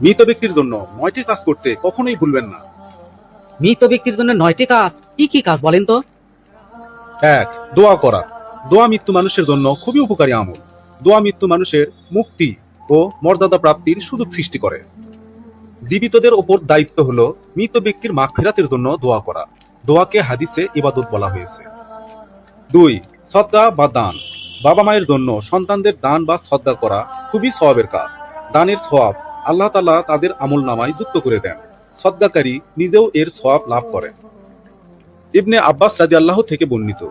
মৃত ব্যক্তির জন্য 9টি কাজ করতে কখনোই ভুলবেন না। মৃত ব্যক্তির জন্য 9টি কাজ, কি কি কাজ বলেন তো? 1. দোয়া করা। দোয়া মৃত্যু মানুষের জন্য খুবই উপকারী আমল। দোয়া মৃত্যু মানুষের মুক্তি ও মর্যাদা প্রাপ্তির সুযোগ সৃষ্টি করে। জীবিতদের ওপর দায়িত্ব হলো মৃত ব্যক্তির মাগফিরাতের জন্য দোয়া করা। দোয়াকে হাদিসে ইবাদত বলা হয়েছে। 2. সদকা বা দান। বাবা মায়ের জন্য সন্তানদের দান বা সদকা করা খুবই সওয়াবের কাজ। দানের সওয়াব আল্লাহ তাআলা তাদের আমলনামায় যুক্ত করে দেন। সদকাকারী নিজেও এর সওয়াব লাভ করেন। ইবনে আব্বাস রাদিয়াল্লাহু থেকে বর্ণিত,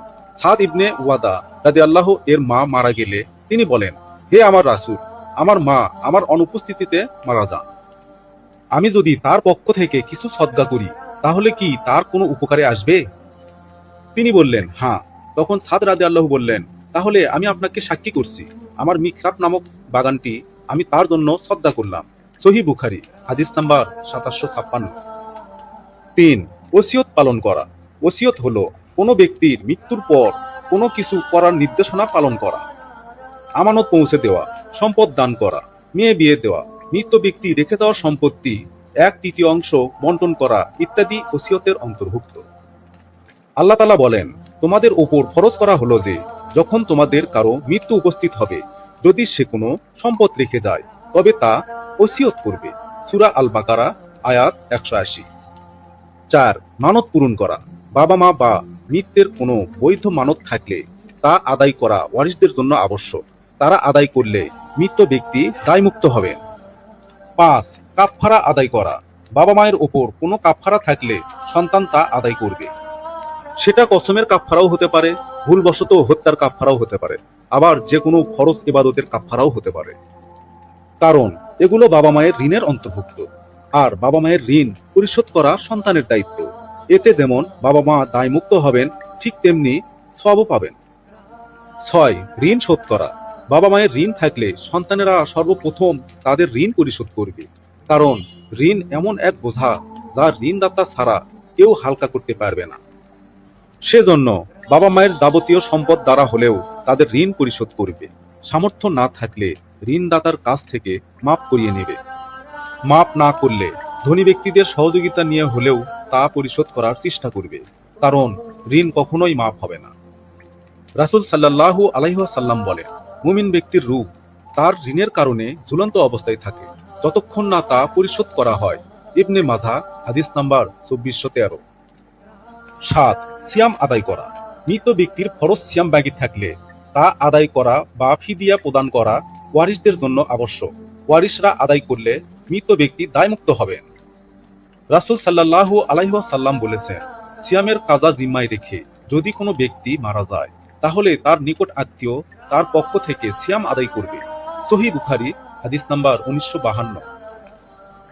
সাদ ইবনে ওয়াদা রাদিয়াল্লাহু এর মা মারা গেলে তিনি বলেন, হে আমার রাসূল, আমার মা আমার অনুপস্থিতিতে মারা যান। আমি যদি তার পক্ষ থেকে কিছু সদকা করি তাহলে কি তার কোনো উপকারে আসবে? তিনি বললেন, হ্যাঁ। তখন সাদ রাদিয়াল্লাহু বললেন, তাহলে আমি আপনাকে সাক্ষী করছি, আমার মিকরাত নামক বাগানটি আমি তার জন্য সদকা করলাম। সহিহ বুখারী, হাদিস নাম্বার 2756। 3. ওসিয়ত পালন করা। ওসিয়ত হলো কোনো ব্যক্তির মৃত্যুর পর কোনো কিছু করার নির্দেশনা পালন করা। আমানত পৌঁছে দেওয়া, সম্পদ দান করা, মেয়ে বিয়ে দেওয়া, মৃত ব্যক্তি রেখে যাওয়ার সম্পত্তি 1/3 বন্টন করা ইত্যাদি ওসিয়তের অন্তর্ভুক্ত। আল্লাহ তাআলা বলেন, তোমাদের উপর ফরজ করা হলো যে যখন তোমাদের কারো মৃত্যু উপস্থিত হবে, যদি সে কোনো সম্পদ রেখে যায় তবে তা ওসিয়ত করবে। সূরা আল বাকারা, আয়াত 180। 4. মানত পূরণ করা। বাবা মা বা মৃতের কোনো বৈধ মানত থাকলে তা আদায় করা ওয়ারিসদের জন্য আবশ্যক। তারা আদায় করলে মৃত ব্যক্তি দায়মুক্ত হবেন। 5. কাফফারা আদায় করা। বাবা মায়ের ওপর কোনো কাফফারা থাকলে সন্তান তা আদায় করবে। সেটা কসমের কাফফারাও হতে পারে, ভুলবশত হত্যার কাফফারাও হতে পারে, আবার যে কোনো ফরজ ইবাদতের কাফফারাও হতে পারে। কারণ এগুলো বাবা মায়ের ঋণের অন্তর্ভুক্ত, আর বাবা মায়ের ঋণ পরিশোধ করা সন্তানের দায়িত্ব। এতে যেমন বাবা মা দায়মুক্ত হবেন, ঠিক তেমনি সওয়াবও পাবেন। 6. ঋণ শোধ করা। বাবা মায়ের ঋণ থাকলে সন্তানেরা সর্বপ্রথম তাদের ঋণ পরিশোধ করবে, কারণ ঋণ এমন এক বোঝা যা ঋণদাতা ছাড়া কেউ হালকা করতে পারবে না। সেজন্য বাবা মায়ের যাবতীয় সম্পদ দ্বারা হলেও তাদের ঋণ পরিশোধ করবে। সামর্থ্য না থাকলে ঋণদাতার কাছ থেকে মাপ করিয়ে নেবে। মাপ না করলে ধনী ব্যক্তিদের সহযোগিতা নিয়ে হলেও তা পরিশোধ করার চেষ্টা করবে, কারণ ঋণ কখনোই মাপ হবে না। রাসূল সাল্লাল্লাহু আলাইহি ওয়াসাল্লাম বলেন, মুমিন ব্যক্তির রূহ তার ঋণের কারণে ঝুলন্ত অবস্থায় থাকে যতক্ষণ না তা পরিশোধ করা হয়। ইবনে মাজাহ, হাদিস নাম্বার 2413। 7. সিয়াম আদায় করা। মৃত ব্যক্তির ফরজ সিয়াম বাকি থাকলে তা আদায় করা বা ফিদিয়া প্রদান করা ওয়ারিসদের জন্য আবশ্যক। ওয়ারিসরা আদায় করলে মৃত ব্যক্তি দায়মুক্ত হবেন। রাসূল সাল্লাল্লাহু আলাইহি ওয়াসাল্লাম বলেছেন, সিয়ামের কাজা জিম্মায় রেখে যদি কোনো ব্যক্তি মারা যায় তাহলে তার নিকট আত্মীয় তার পক্ষ থেকে সিয়াম আদায় করবে। সহিহ বুখারী, হাদিস নাম্বার 1952।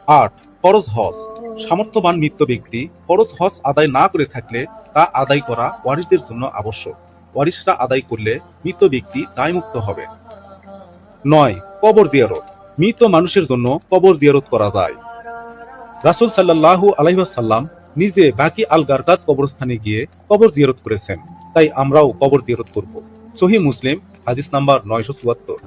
8. ফরজ হজ। সামর্থ্যবান মৃত ব্যক্তি ফরজ হজ আদায় না করে থাকলে তা আদায় করা ওয়ারিসদের জন্য আবশ্যক। ওয়ারিসরা আদায় করলে মৃত ব্যক্তি দায়মুক্ত হবে। 9. কবর জিয়ারত। মৃত মানুষের জন্য কবর জিয়ারত করা যায়। রাসূল সাল্লাল্লাহু আলাইহি ওয়াসাল্লাম নিজে বাকি আল গারকাত কবরস্থানে গিয়ে কবর জিয়ারত করেছেন, তাই আমরাও কবর জিয়ারত করব। সহিহ মুসলিম, হাদিস নাম্বার 974।